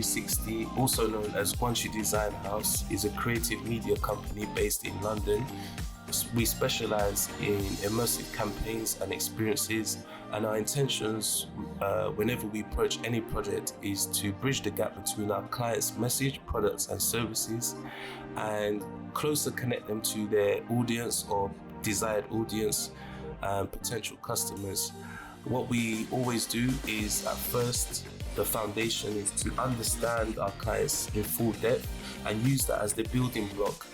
GXI360, also known as Guangxi Design House, is a creative media company based in London. We specialize in immersive campaigns and experiences, and our intentions whenever we approach any project is to bridge the gap between our clients' message, products and services, and closer connect them to their audience or desired audience and potential customers. What we always do is, at first, the foundation is to understand our clients in full depth and use that as the building block,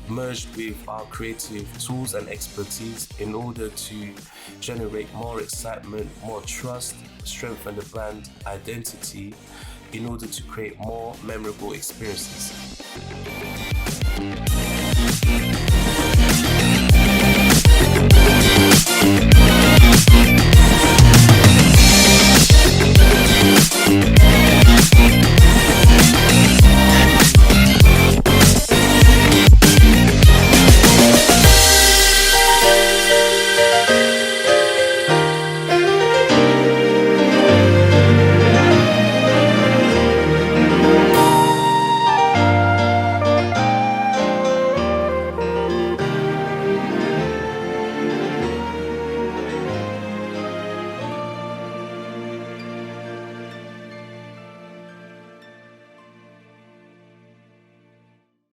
merged with our creative tools and expertise in order to generate more excitement, more trust, strengthen the brand identity in order to create more memorable experiences.